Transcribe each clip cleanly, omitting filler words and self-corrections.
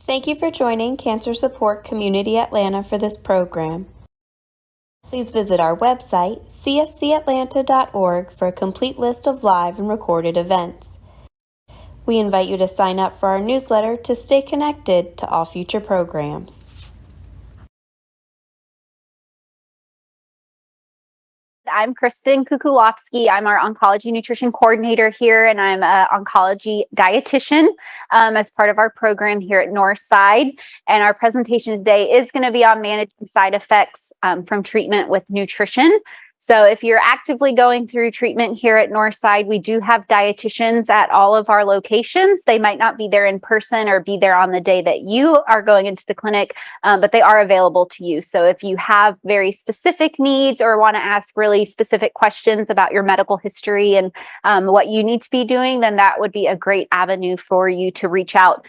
Thank you for joining Cancer Support Community Atlanta for this program. Please visit our website, cscatlanta.org, for a complete list of live and recorded events. We invite you to sign up for our newsletter to stay connected to all future programs. I'm Kristin Cuculovski. I'm our oncology nutrition coordinator here, and I'm an oncology dietitian as part of our program here at Northside. And our presentation today is going to be on managing side effects from treatment with nutrition. So if you're actively going through treatment here at Northside, we do have dietitians at all of our locations. They might not be there in person or be there on the day that you are going into the clinic, but they are available to you. So if you have very specific needs or want to ask really specific questions about your medical history and what you need to be doing, then that would be a great avenue for you to reach out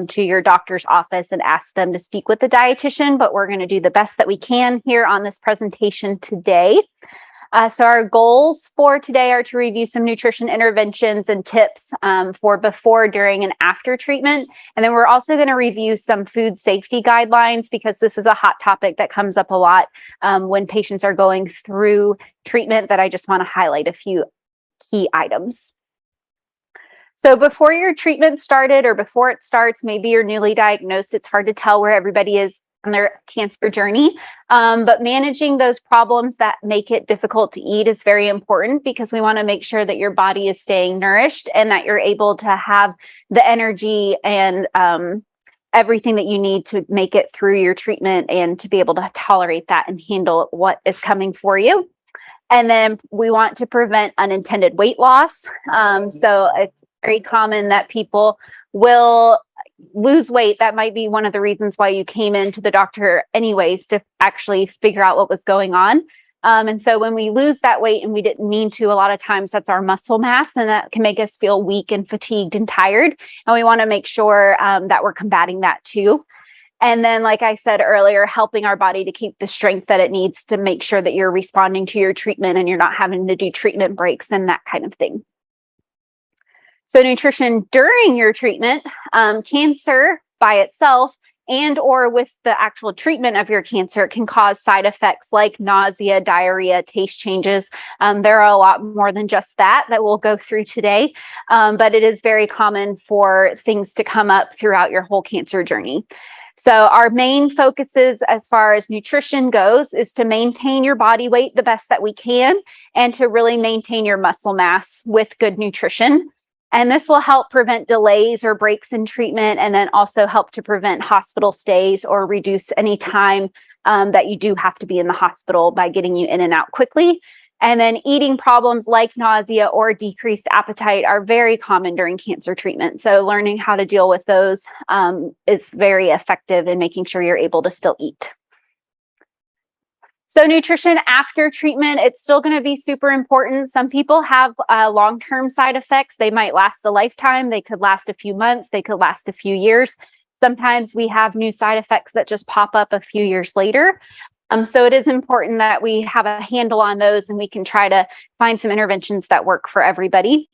to your doctor's office and ask them to speak with the dietitian. But we're going to do the best that we can here on this presentation today. So our goals for today are to review some nutrition interventions and tips for before, during, and after treatment. And then we're also going to review some food safety guidelines, because this is a hot topic that comes up a lot when patients are going through treatment, that I just want to highlight a few key items. So before your treatment started or before it starts, maybe you're newly diagnosed, it's hard to tell where everybody is on their cancer journey, but managing those problems that make it difficult to eat is very important, because we want to make sure that your body is staying nourished and that you're able to have the energy and everything that you need to make it through your treatment and to be able to tolerate that and handle what is coming for you. And then we want to prevent unintended weight loss. So it's very common that people will lose weight. That might be one of the reasons why you came into the doctor anyways, to actually figure out what was going on. And so when we lose that weight and we didn't mean to, a lot of times that's our muscle mass, and that can make us feel weak and fatigued and tired. And we want to make sure that we're combating that too. And then, like I said earlier, helping our body to keep the strength that it needs to make sure that you're responding to your treatment and you're not having to do treatment breaks and that kind of thing. So nutrition during your treatment, cancer by itself and or with the actual treatment of your cancer can cause side effects like nausea, diarrhea, taste changes. There are a lot more than just that we'll go through today, but it is very common for things to come up throughout your whole cancer journey. So our main focuses as far as nutrition goes is to maintain your body weight the best that we can and to really maintain your muscle mass with good nutrition. And this will help prevent delays or breaks in treatment, and then also help to prevent hospital stays or reduce any time that you do have to be in the hospital by getting you in and out quickly. And then eating problems like nausea or decreased appetite are very common during cancer treatment. So learning how to deal with those is very effective in making sure you're able to still eat. So nutrition after treatment, it's still going to be super important. Some people have long-term side effects. They might last a lifetime. They could last a few months. They could last a few years. Sometimes we have new side effects that just pop up a few years later. So it is important that we have a handle on those and we can try to find some interventions that work for everybody.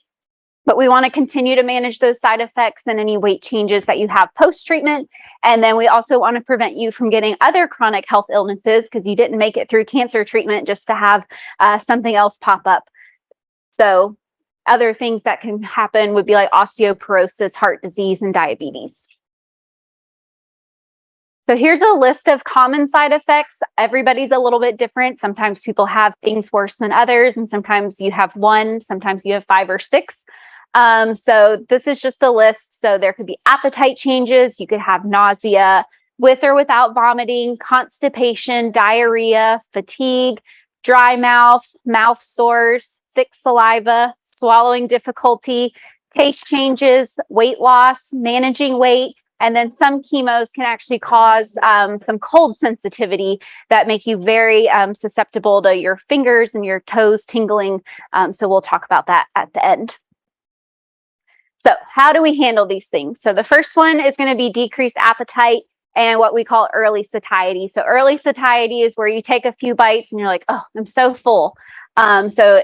But we want to continue to manage those side effects and any weight changes that you have post-treatment. And then we also want to prevent you from getting other chronic health illnesses, because you didn't make it through cancer treatment just to have something else pop up. So other things that can happen would be like osteoporosis, heart disease, and diabetes. So here's a list of common side effects. Everybody's a little bit different. Sometimes people have things worse than others, and sometimes you have one, sometimes you have 5 or 6. So this is just a list. So there could be appetite changes. You could have nausea with or without vomiting, constipation, diarrhea, fatigue, dry mouth, mouth sores, thick saliva, swallowing difficulty, taste changes, weight loss, managing weight. And then some chemos can actually cause some cold sensitivity that make you very susceptible to your fingers and your toes tingling. So we'll talk about that at the end. So how do we handle these things? So the first one is going to be decreased appetite and what we call early satiety. So early satiety is where you take a few bites and you're like, oh, I'm so full. So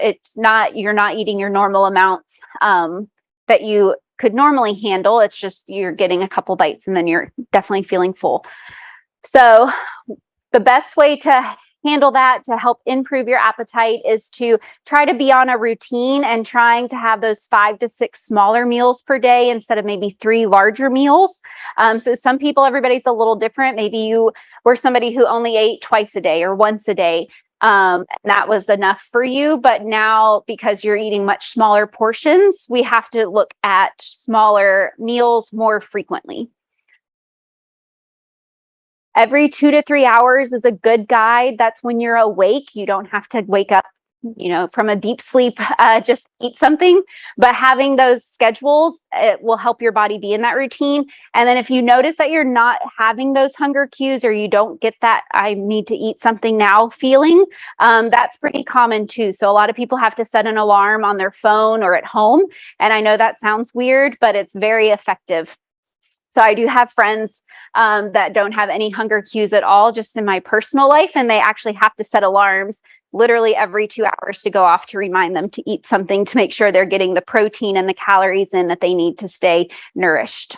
you're not eating your normal amounts that you could normally handle. It's just you're getting a couple bites and then you're definitely feeling full. So the best way to handle that to help improve your appetite is to try to be on a routine and trying to have those 5 to 6 smaller meals per day instead of maybe 3 larger meals. So some people, everybody's a little different. Maybe you were somebody who only ate twice a day or once a day. That was enough for you. But now, because you're eating much smaller portions, we have to look at smaller meals more frequently. Every 2 to 3 hours is a good guide. That's when you're awake. You don't have to wake up, from a deep sleep, just eat something. But having those schedules, it will help your body be in that routine. And then if you notice that you're not having those hunger cues or you don't get that I need to eat something now feeling, that's pretty common too. So a lot of people have to set an alarm on their phone or at home. And I know that sounds weird, but it's very effective. So I do have friends that don't have any hunger cues at all, just in my personal life, and they actually have to set alarms literally every 2 hours to go off to remind them to eat something to make sure they're getting the protein and the calories in that they need to stay nourished.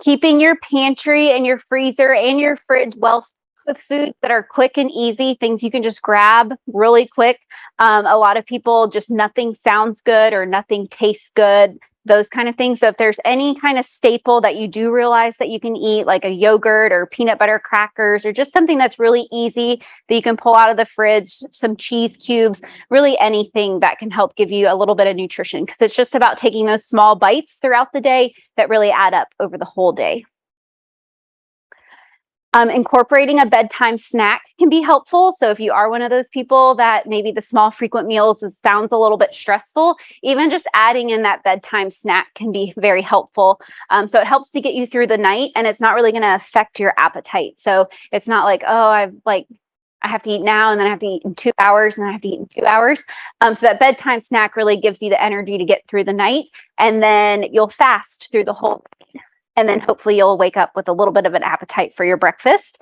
Keeping your pantry and your freezer and your fridge well with foods that are quick and easy, things you can just grab really quick. A lot of people just nothing sounds good or nothing tastes good, those kind of things. So if there's any kind of staple that you do realize that you can eat, like a yogurt or peanut butter crackers, or just something that's really easy that you can pull out of the fridge, some cheese cubes, really anything that can help give you a little bit of nutrition, because it's just about taking those small bites throughout the day that really add up over the whole day. Incorporating a bedtime snack can be helpful. So if you are one of those people that maybe the small frequent meals sounds a little bit stressful, even just adding in that bedtime snack can be very helpful. So it helps to get you through the night, and it's not really going to affect your appetite. So it's not like, oh, I have to eat now and then I have to eat in 2 hours and then I have to eat in 2 hours. So that bedtime snack really gives you the energy to get through the night, and then you'll fast through the whole night. And then hopefully you'll wake up with a little bit of an appetite for your breakfast.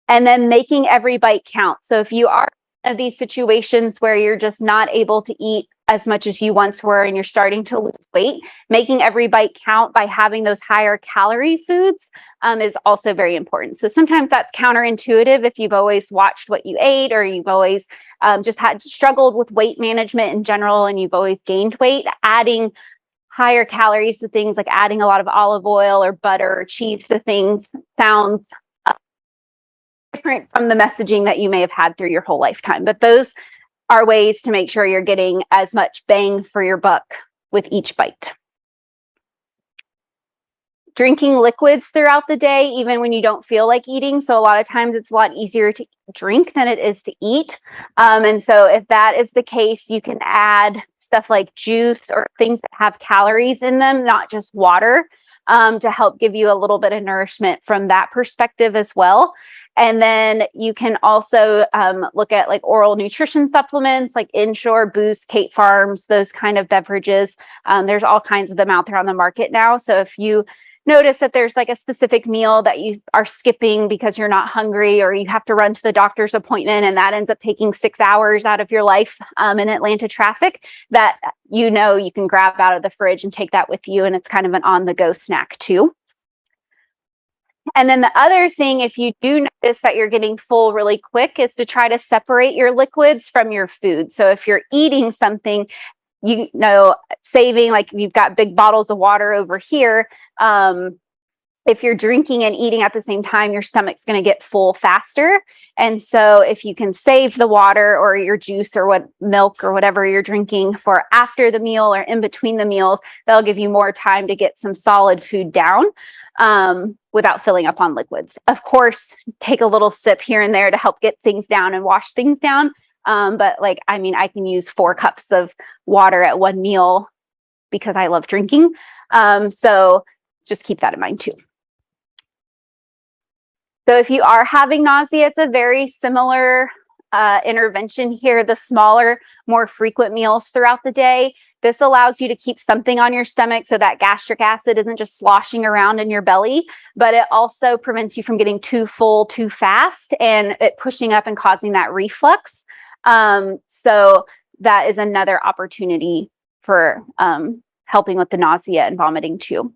And then making every bite count. So if you are in these situations where you're just not able to eat as much as you once were and you're starting to lose weight, making every bite count by having those higher calorie foods is also very important. So sometimes that's counterintuitive if you've always watched what you ate, or you've always just had struggled with weight management in general and you've always gained weight. Adding higher calories to things like adding a lot of olive oil or butter or cheese to things sounds different from the messaging that you may have had through your whole lifetime. But those are ways to make sure you're getting as much bang for your buck with each bite. Drinking liquids throughout the day, even when you don't feel like eating. So a lot of times it's a lot easier to drink than it is to eat. And so if that is the case, you can add stuff like juice or things that have calories in them, not just water, to help give you a little bit of nourishment from that perspective as well. And then you can also look at like oral nutrition supplements like Ensure, Boost, Kate Farms, those kind of beverages. There's all kinds of them out there on the market now. So if you notice that there's like a specific meal that you are skipping because you're not hungry, or you have to run to the doctor's appointment and that ends up taking 6 hours out of your life in Atlanta traffic, that you can grab out of the fridge and take that with you, and it's kind of an on-the-go snack too. And then the other thing, if you do notice that you're getting full really quick, is to try to separate your liquids from your food. So if you're eating something, saving, like you've got big bottles of water over here, if you're drinking and eating at the same time, your stomach's going to get full faster. And so if you can save the water or your juice or milk or whatever you're drinking for after the meal or in between the meals, that'll give you more time to get some solid food down without filling up on liquids. Of course, take a little sip here and there to help get things down and wash things down. But I can use 4 cups of water at one meal because I love drinking. So just keep that in mind too. So if you are having nausea, it's a very similar intervention here. The smaller, more frequent meals throughout the day. This allows you to keep something on your stomach so that gastric acid isn't just sloshing around in your belly, but it also prevents you from getting too full too fast and it pushing up and causing that reflux. So that is another opportunity for helping with the nausea and vomiting too.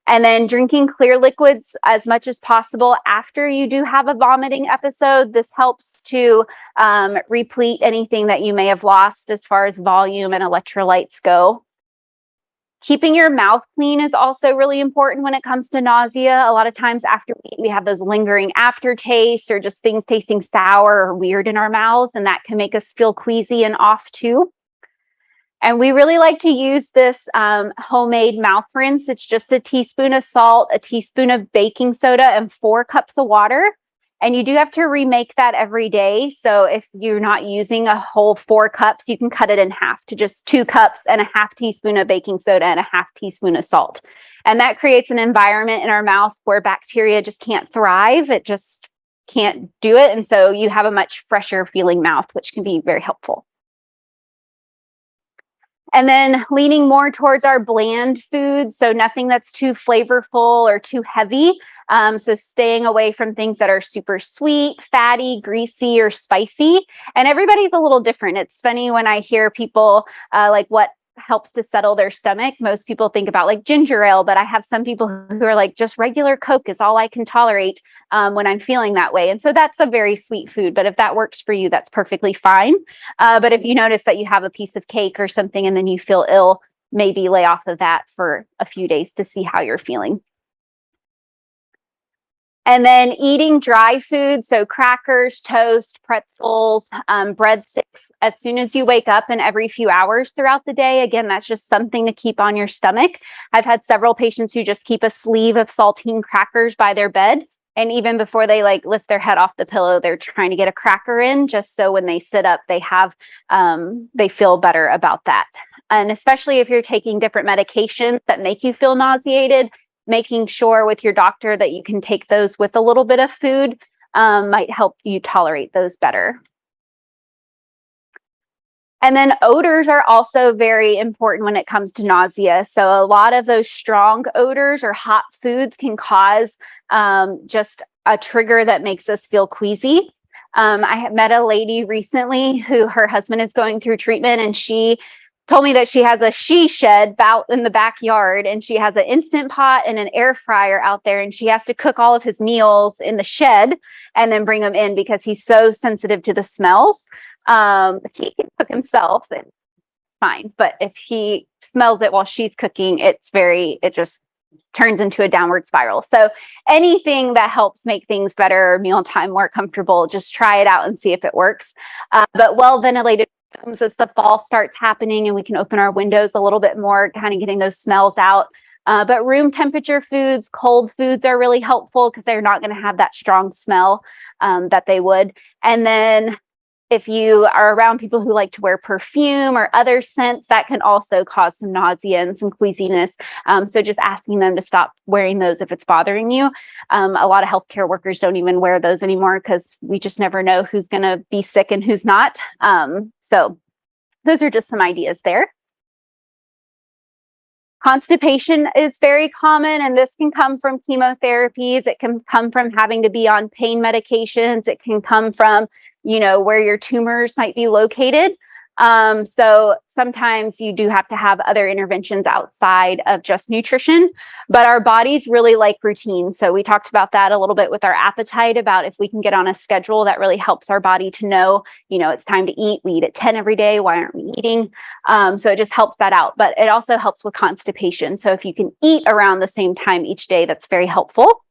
And then drinking clear liquids as much as possible after you do have a vomiting episode. This helps to replete anything that you may have lost as far as volume and electrolytes go. Keeping your mouth clean is also really important when it comes to nausea. A lot of times after we have those lingering aftertastes or just things tasting sour or weird in our mouths, and that can make us feel queasy and off too. And we really like to use this homemade mouth rinse. It's just a teaspoon of salt, a teaspoon of baking soda, and 4 cups of water. And you do have to remake that every day. So if you're not using a whole 4 cups, you can cut it in half to just 2 cups and a half teaspoon of baking soda and a half teaspoon of salt. And that creates an environment in our mouth where bacteria just can't thrive. It just can't do it. And so you have a much fresher feeling mouth, which can be very helpful. And then leaning more towards our bland foods, so nothing that's too flavorful or too heavy. So staying away from things that are super sweet, fatty, greasy, or spicy. And everybody's a little different. It's funny when I hear people like what helps to settle their stomach. Most people think about like ginger ale, but I have some people who are like, just regular Coke is all I can tolerate when I'm feeling that way. And so that's a very sweet food, but if that works for you, that's perfectly fine. But if you notice that you have a piece of cake or something and then you feel ill, maybe lay off of that for a few days to see how you're feeling. And then eating dry food, so crackers, toast, pretzels, breadsticks as soon as you wake up and every few hours throughout the day. Again, that's just something to keep on your stomach. I've had several patients who just keep a sleeve of saltine crackers by their bed. And even before they like lift their head off the pillow, they're trying to get a cracker in just so when they sit up, they have, they feel better about that. And especially if you're taking different medications that make you feel nauseated, making sure with your doctor that you can take those with a little bit of food might help you tolerate those better. And then odors are also very important when it comes to nausea. So a lot of those strong odors or hot foods can cause just a trigger that makes us feel queasy. I have met a lady recently who her husband is going through treatment, and she told me that she has a she shed out in the backyard, and she has an Instant Pot and an air fryer out there, and she has to cook all of his meals in the shed and then bring them in because he's so sensitive to the smells. He can cook himself and fine, but if he smells it while she's cooking, it just turns into a downward spiral. So anything that helps make things better, mealtime more comfortable, just try it out and see if it works. But well-ventilated rooms as the fall starts happening and we can open our windows a little bit more, kind of getting those smells out. But room temperature foods, cold foods are really helpful because they're not going to have that strong smell that they would. And then if you are around people who like to wear perfume or other scents, that can also cause some nausea and some queasiness. So just asking them to stop wearing those if it's bothering you. A lot of healthcare workers don't even wear those anymore because we just never know who's going to be sick and who's not. So those are just some ideas there. Constipation is very common, and this can come from chemotherapies. It can come from having to be on pain medications. It can come from, where your tumors might be located. So sometimes you do have to have other interventions outside of just nutrition, but our bodies really like routine. So we talked about that a little bit with our appetite, about if we can get on a schedule that really helps our body to know, it's time to eat. We eat at 10 every day. Why aren't we eating? So it just helps that out, but it also helps with constipation. So if you can eat around the same time each day, that's very helpful.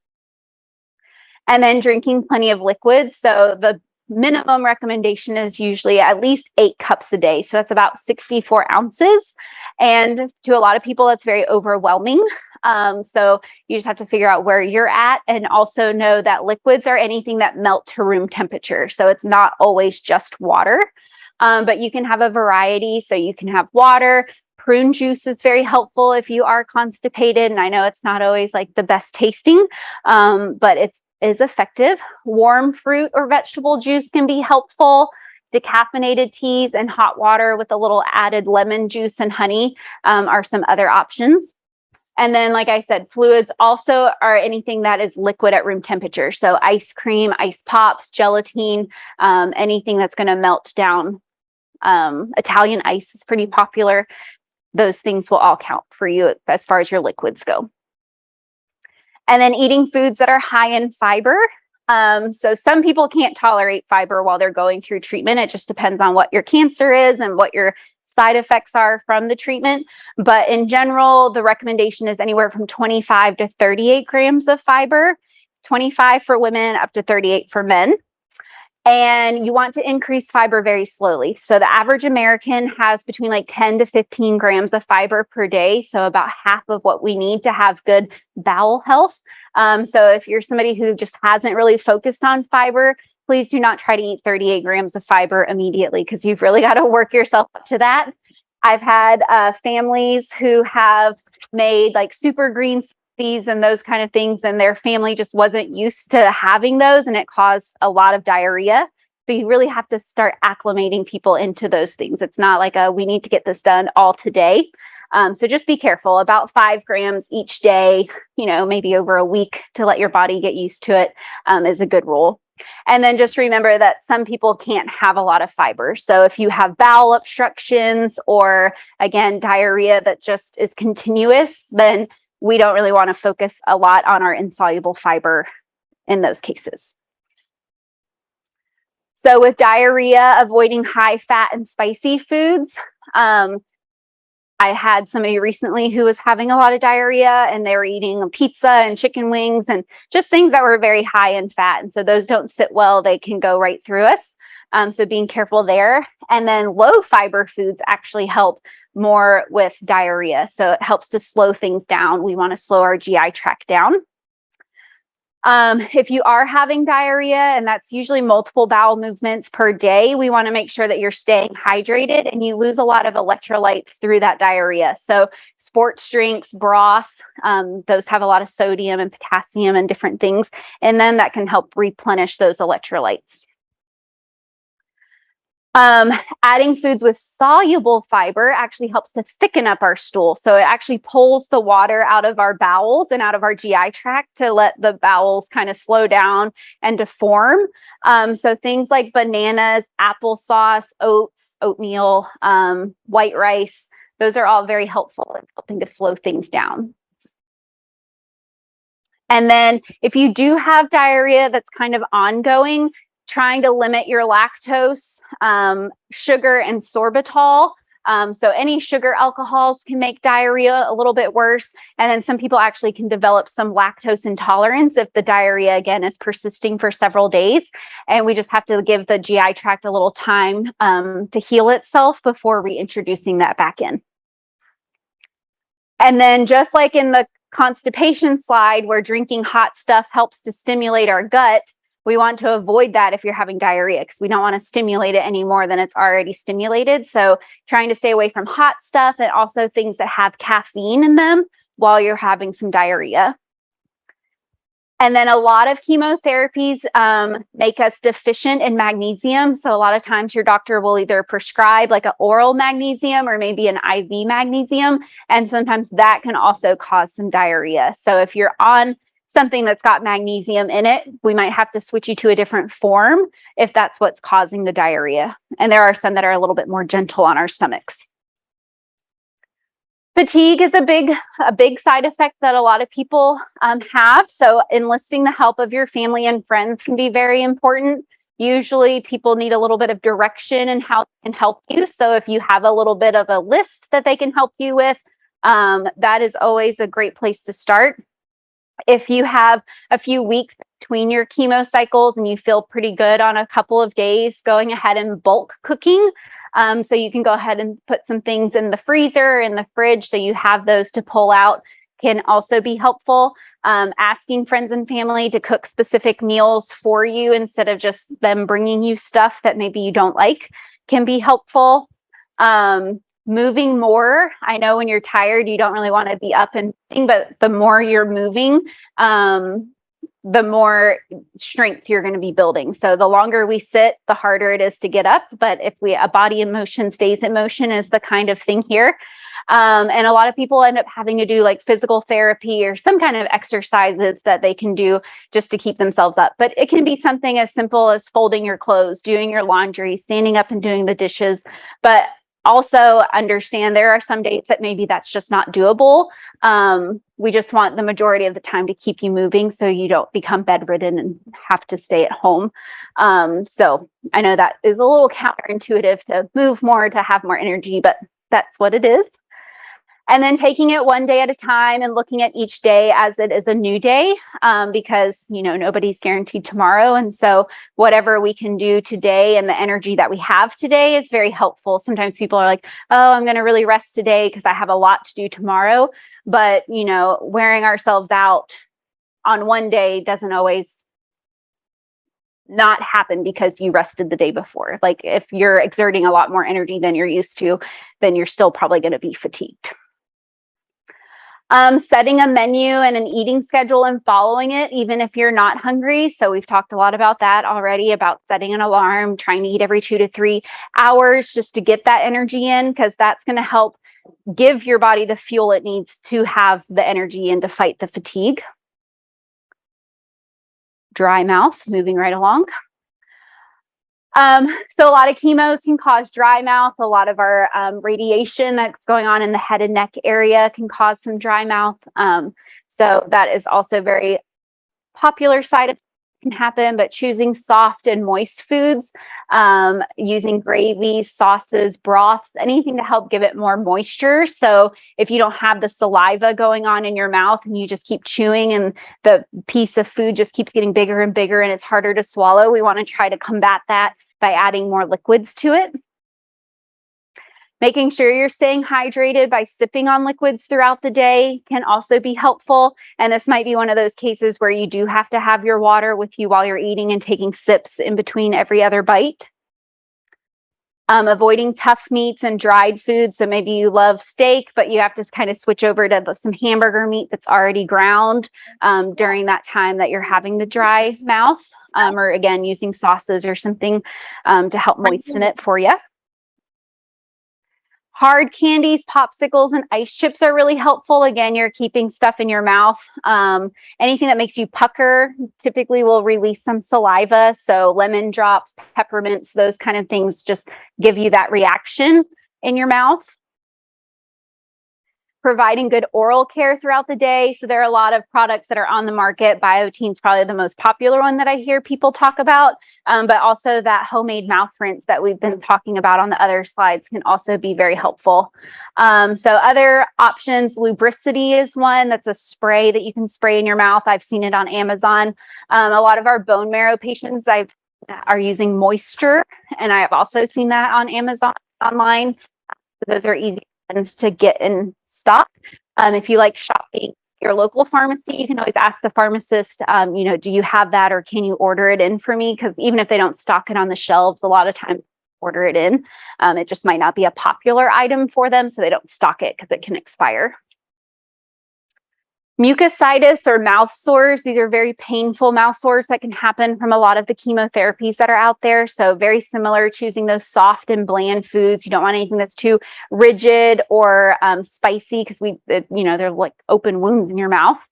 And then drinking plenty of liquids. So the minimum recommendation is usually at least 8 cups a day. So that's about 64 ounces. And to a lot of people, that's very overwhelming. So you just have to figure out where you're at, and also know that liquids are anything that melt to room temperature. So it's not always just water, but you can have a variety. So you can have water. Prune juice is very helpful if you are constipated. And I know it's not always like the best tasting, but it's is effective. Warm fruit or vegetable juice can be helpful. Decaffeinated teas and hot water with a little added lemon juice and honey are some other options. And then, like I said, fluids also are anything that is liquid at room temperature. So ice cream, ice pops, gelatine, anything that's going to melt down. Italian ice is pretty popular. those things will all count for you as far as your liquids go. And then eating foods that are high in fiber. So some people can't tolerate fiber while they're going through treatment. It just depends on what your cancer is and what your side effects are from the treatment. But in general, the recommendation is anywhere from 25 to 38 grams of fiber, 25 for women, up to 38 for men. And you want to increase fiber very slowly. So the average American has between like 10 to 15 grams of fiber per day. So about half of what we need to have good bowel health. So if you're somebody who just hasn't really focused on fiber, please do not try to eat 38 grams of fiber immediately, because you've really got to work yourself up to that. I've had families who have made like super green smoothies and those kind of things, and their family just wasn't used to having those, and it caused a lot of diarrhea. So you really have to start acclimating people into those things. It's not like we need to get this done all today. So just be careful. About 5 grams each day, maybe over a week to let your body get used to it, is a good rule. And then just remember that some people can't have a lot of fiber. So if you have bowel obstructions or, again, diarrhea that just is continuous, then we don't really want to focus a lot on our insoluble fiber in those cases. So with diarrhea, avoiding high fat and spicy foods. I had somebody recently who was having a lot of diarrhea, and they were eating pizza and chicken wings and just things that were very high in fat. And so those don't sit well. They can go right through us. So being careful there. And then low fiber foods actually help more with diarrhea. So it helps to slow things down. We want to slow our GI tract down. If you are having diarrhea, and that's usually multiple bowel movements per day, we want to make sure that you're staying hydrated, and you lose a lot of electrolytes through that diarrhea. So sports drinks, broth, those have a lot of sodium and potassium and different things in them that can help replenish those electrolytes. Adding foods with soluble fiber actually helps to thicken up our stool. So it actually pulls the water out of our bowels and out of our GI tract to let the bowels kind of slow down and to form. So things like bananas, applesauce, oats, oatmeal, white rice, those are all very helpful in helping to slow things down. And then if you do have diarrhea that's kind of ongoing, trying to limit your lactose, sugar, and sorbitol. So any sugar alcohols can make diarrhea a little bit worse. And then some people actually can develop some lactose intolerance if the diarrhea, again, is persisting for several days. And we just have to give the GI tract a little time to heal itself before reintroducing that back in. And then just like in the constipation slide, where drinking hot stuff helps to stimulate our gut, we want to avoid that if you're having diarrhea, because we don't want to stimulate it any more than it's already stimulated. So trying to stay away from hot stuff, and also things that have caffeine in them while you're having some diarrhea. And then a lot of chemotherapies make us deficient in magnesium. So a lot of times your doctor will either prescribe like an oral magnesium or maybe an IV magnesium. And sometimes that can also cause some diarrhea. So if you're on something that's got magnesium in it, we might have to switch you to a different form if that's what's causing the diarrhea. And there are some that are a little bit more gentle on our stomachs. Fatigue is a big side effect that a lot of people have. So enlisting the help of your family and friends can be very important. Usually people need a little bit of direction in how they can help you. So if you have a little bit of a list that they can help you with, that is always a great place to start. If you have a few weeks between your chemo cycles and you feel pretty good on a couple of days, going ahead and bulk cooking. So you can go ahead and put some things in the freezer, in the fridge, so you have those to pull out, can also be helpful. Asking friends and family to cook specific meals for you instead of just them bringing you stuff that maybe you don't like can be helpful. Moving more. I know when you're tired, you don't really want to be up and moving, but the more you're moving, the more strength you're going to be building. So the longer we sit, the harder it is to get up. But if a body in motion stays in motion is the kind of thing here. And a lot of people end up having to do like physical therapy or some kind of exercises that they can do just to keep themselves up. But it can be something as simple as folding your clothes, doing your laundry, standing up and doing the dishes. But Also understand there are some days that maybe that's just not doable. We just want the majority of the time to keep you moving so you don't become bedridden and have to stay at home. So I know that is a little counterintuitive to move more, to have more energy, but that's what it is. And then taking it one day at a time and looking at each day as it is a new day, because, you know, nobody's guaranteed tomorrow. And so whatever we can do today and the energy that we have today is very helpful. Sometimes people are like, oh, I'm going to really rest today because I have a lot to do tomorrow. But, you know, wearing ourselves out on one day doesn't always not happen because you rested the day before. Like if you're exerting a lot more energy than you're used to, then you're still probably going to be fatigued. Setting a menu and an eating schedule and following it, even if you're not hungry. So we've talked a lot about that already, about setting an alarm, trying to eat every 2 to 3 hours just to get that energy in, because that's going to help give your body the fuel it needs to have the energy and to fight the fatigue. Dry mouth, moving right along. So a lot of chemo can cause dry mouth. A lot of our radiation that's going on in the head and neck area can cause some dry mouth. So that is also very popular side effect can happen, but choosing soft and moist foods, using gravies, sauces, broths, anything to help give it more moisture. So if you don't have the saliva going on in your mouth and you just keep chewing and the piece of food just keeps getting bigger and bigger and it's harder to swallow, we want to try to combat that by adding more liquids to it. Making sure you're staying hydrated by sipping on liquids throughout the day can also be helpful. And this might be one of those cases where you do have to have your water with you while you're eating and taking sips in between every other bite. Avoiding tough meats and dried foods. So maybe you love steak, but you have to kind of switch over to some hamburger meat that's already ground during that time that you're having the dry mouth. Or again, using sauces or something to help moisten it for you. Hard candies, popsicles, and ice chips are really helpful. Again, you're keeping stuff in your mouth. Anything that makes you pucker typically will release some saliva. So lemon drops, peppermints, those kind of things just give you that reaction in your mouth. Providing good oral care throughout the day. So there are a lot of products that are on the market. Biotine's probably the most popular one that I hear people talk about, but also that homemade mouth rinse that we've been talking about on the other slides can also be very helpful. So other options, Lubricity is one. That's a spray that you can spray in your mouth. I've seen it on Amazon. A lot of our bone marrow patients are using Moisture, and I have also seen that on Amazon online. So those are easy to get in stock. If you like shopping your local pharmacy, you can always ask the pharmacist, do you have that, or can you order it in for me? Because even if they don't stock it on the shelves, a lot of times order it in. It just might not be a popular item for them, so they don't stock it because it can expire. Mucositis or mouth sores. These are very painful mouth sores that can happen from a lot of the chemotherapies that are out there. So very similar, choosing those soft and bland foods. You don't want anything that's too rigid or spicy, because they're like open wounds in your mouth.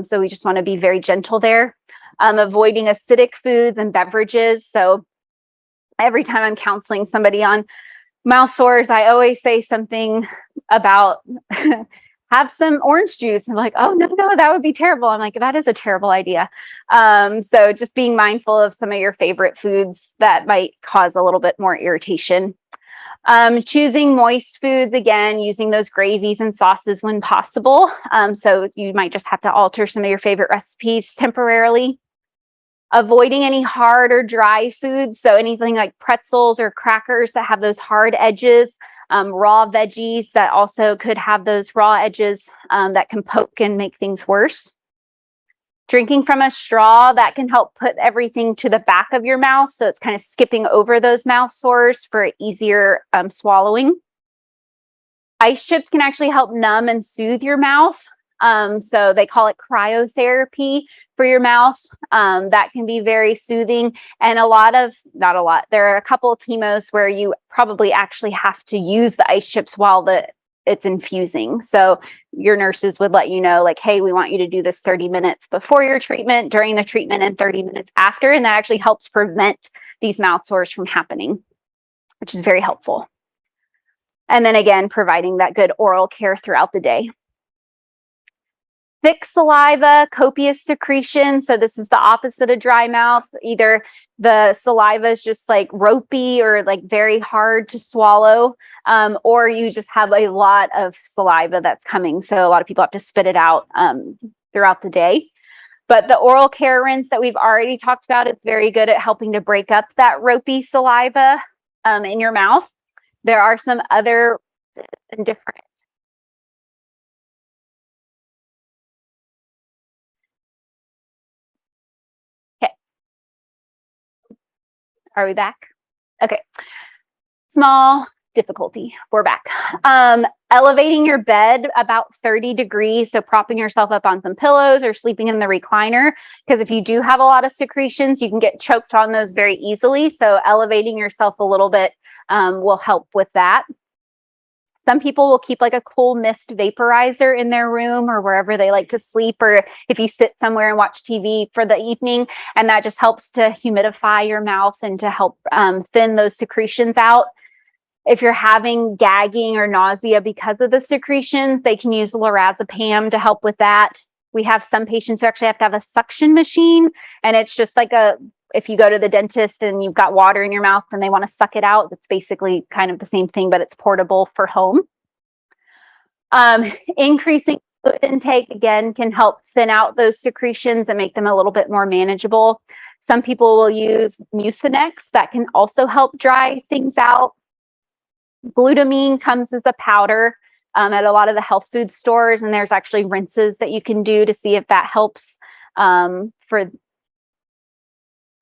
So we just want to be very gentle there. Avoiding acidic foods and beverages. So every time I'm counseling somebody on mouth sores, I always say something about have some orange juice. And like, oh, no, that would be terrible. I'm like, that is a terrible idea. So just being mindful of some of your favorite foods that might cause a little bit more irritation. Choosing moist foods, again, using those gravies and sauces when possible. So you might just have to alter some of your favorite recipes temporarily. Avoiding any hard or dry foods. So anything like pretzels or crackers that have those hard edges. Raw veggies that also could have those raw edges that can poke and make things worse. Drinking from a straw, that can help put everything to the back of your mouth. So it's kind of skipping over those mouth sores for easier swallowing. Ice chips can actually help numb and soothe your mouth. So they call it cryotherapy for your mouth. That can be very soothing. And there are a couple of chemos where you probably actually have to use the ice chips while it's infusing. So your nurses would let you know, like, hey, we want you to do this 30 minutes before your treatment, during the treatment, and 30 minutes after. And that actually helps prevent these mouth sores from happening, which is very helpful. And then again, providing that good oral care throughout the day. Thick saliva, copious secretion. So this is the opposite of dry mouth. Either the saliva is just like ropey or like very hard to swallow, or you just have a lot of saliva that's coming. So a lot of people have to spit it out throughout the day. But the oral care rinse that we've already talked about is very good at helping to break up that ropey saliva in your mouth. There are some other different. Okay. Are we back? Okay. Small difficulty. We're back. Elevating your bed about 30 degrees. So propping yourself up on some pillows or sleeping in the recliner. Because if you do have a lot of secretions, you can get choked on those very easily. So elevating yourself a little bit will help with that. Some people will keep like a cool mist vaporizer in their room or wherever they like to sleep, or if you sit somewhere and watch TV for the evening, and that just helps to humidify your mouth and to help thin those secretions out. If you're having gagging or nausea because of the secretions, they can use lorazepam to help with that. We have some patients who actually have to have a suction machine, and it's just like if you go to the dentist and you've got water in your mouth and they want to suck it out, it's basically kind of the same thing, but it's portable for home. Increasing fluid intake, again, can help thin out those secretions and make them a little bit more manageable. Some people will use Mucinex. That can also help dry things out. Glutamine comes as a powder at a lot of the health food stores, and there's actually rinses that you can do to see if that helps for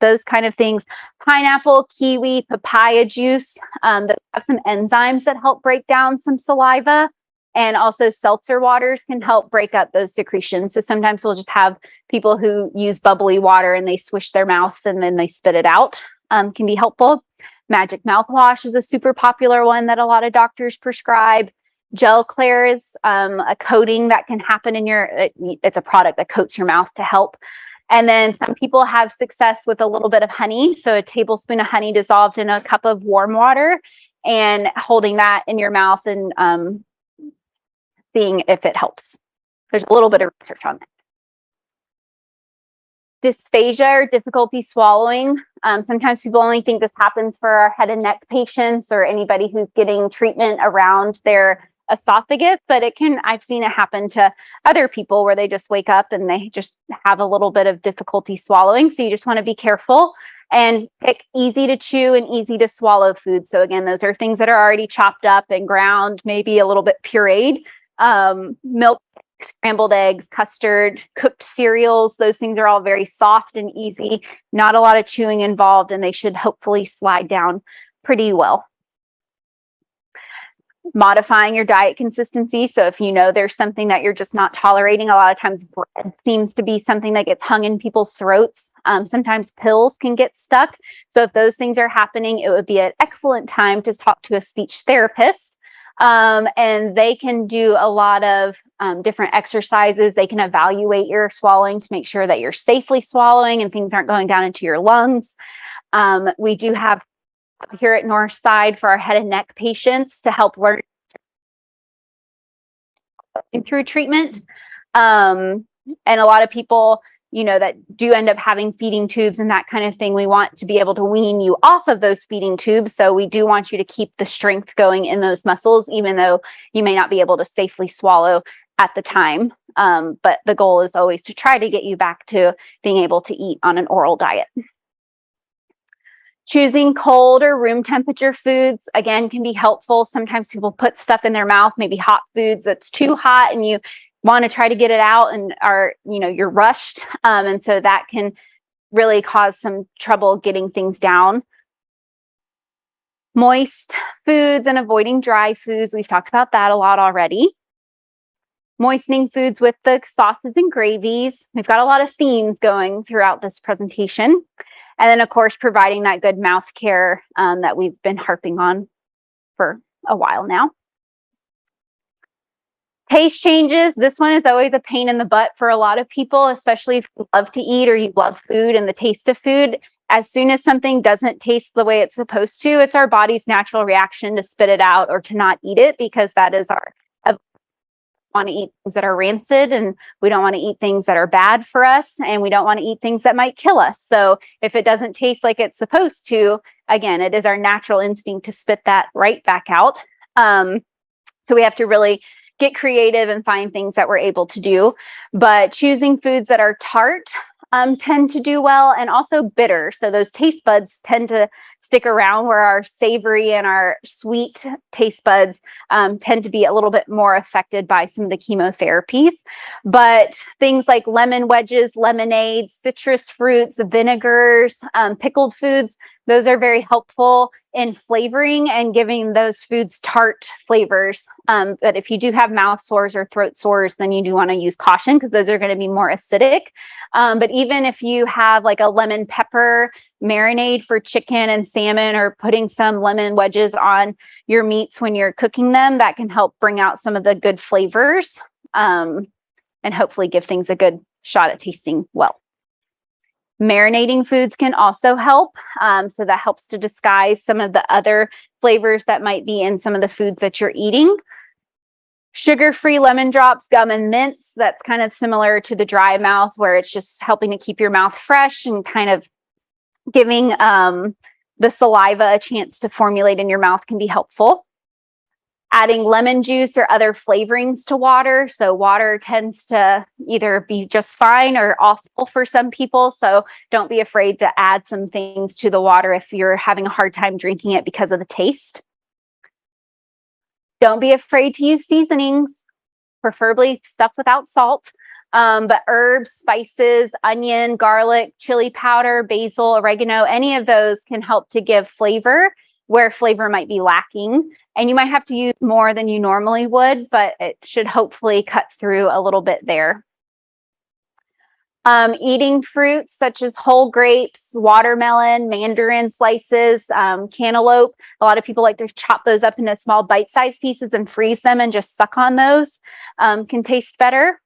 those kind of things. Pineapple, kiwi, papaya juice that have some enzymes that help break down some saliva. And also seltzer waters can help break up those secretions. So sometimes we'll just have people who use bubbly water and they swish their mouth and then they spit it out. Can be helpful. Magic mouthwash is a super popular one that a lot of doctors prescribe. Gel Claire is a coating that can happen in it's a product that coats your mouth to help. And then some people have success with a little bit of honey. So a tablespoon of honey dissolved in a cup of warm water and holding that in your mouth and seeing if it helps. There's a little bit of research on that. Dysphagia or difficulty swallowing. Sometimes people only think this happens for our head and neck patients or anybody who's getting treatment around their esophagus, but I've seen it happen to other people where they just wake up and they just have a little bit of difficulty swallowing. So you just want to be careful and pick easy to chew and easy to swallow foods. So again, those are things that are already chopped up and ground, maybe a little bit pureed. Milk, scrambled eggs, custard, cooked cereals, those things are all very soft and easy, not a lot of chewing involved, and they should hopefully slide down pretty well. Modifying your diet consistency. So if you know there's something that you're just not tolerating, a lot of times bread seems to be something that gets hung in people's throats. Sometimes pills can get stuck. So if those things are happening, it would be an excellent time to talk to a speech therapist. And they can do a lot of different exercises. They can evaluate your swallowing to make sure that you're safely swallowing and things aren't going down into your lungs. We do have here at Northside for our head and neck patients to help learn through treatment. And a lot of people, that do end up having feeding tubes and that kind of thing, we want to be able to wean you off of those feeding tubes. So we do want you to keep the strength going in those muscles, even though you may not be able to safely swallow at the time. But the goal is always to try to get you back to being able to eat on an oral diet. Choosing cold or room temperature foods, again, can be helpful. Sometimes people put stuff in their mouth, maybe hot foods that's too hot, and you want to try to get it out and you're rushed. And so that can really cause some trouble getting things down. Moist foods and avoiding dry foods. We've talked about that a lot already. Moistening foods with the sauces and gravies. We've got a lot of themes going throughout this presentation. And then, of course, providing that good mouth care that we've been harping on for a while now. Taste changes. This one is always a pain in the butt for a lot of people, especially if you love to eat or you love food and the taste of food. as soon as something doesn't taste the way it's supposed to, it's our body's natural reaction to spit it out or to not eat it, because that is our want to eat things that are rancid, and we don't want to eat things that are bad for us, and we don't want to eat things that might kill us. So if it doesn't taste like it's supposed to, again, it is our natural instinct to spit that right back out. So we have to really get creative and find things that we're able to do. But choosing foods that are tart tend to do well, and also bitter. So those taste buds tend to stick around, where our savory and our sweet taste buds tend to be a little bit more affected by some of the chemotherapies. But things like lemon wedges, lemonade, citrus fruits, vinegars, pickled foods, those are very helpful in flavoring and giving those foods tart flavors. But if you do have mouth sores or throat sores, then you do want to use caution, because those are going to be more acidic. But even if you have like a lemon pepper marinade for chicken and salmon, or putting some lemon wedges on your meats when you're cooking them, that can help bring out some of the good flavors, and hopefully give things a good shot at tasting well. Marinating foods can also help. So that helps to disguise some of the other flavors that might be in some of the foods that you're eating. Sugar-free lemon drops, gum, and mints, that's kind of similar to the dry mouth, where it's just helping to keep your mouth fresh and kind of giving the saliva a chance to formulate in your mouth, can be helpful. Adding lemon juice or other flavorings to water. So water tends to either be just fine or awful for some people. So don't be afraid to add some things to the water if you're having a hard time drinking it because of the taste. Don't be afraid to use seasonings, preferably stuff without salt. But herbs, spices, onion, garlic, chili powder, basil, oregano, any of those can help to give flavor where flavor might be lacking. And you might have to use more than you normally would, but it should hopefully cut through a little bit there. Eating fruits such as whole grapes, watermelon, mandarin slices, cantaloupe. A lot of people like to chop those up into small bite-sized pieces and freeze them and just suck on those. Can taste better.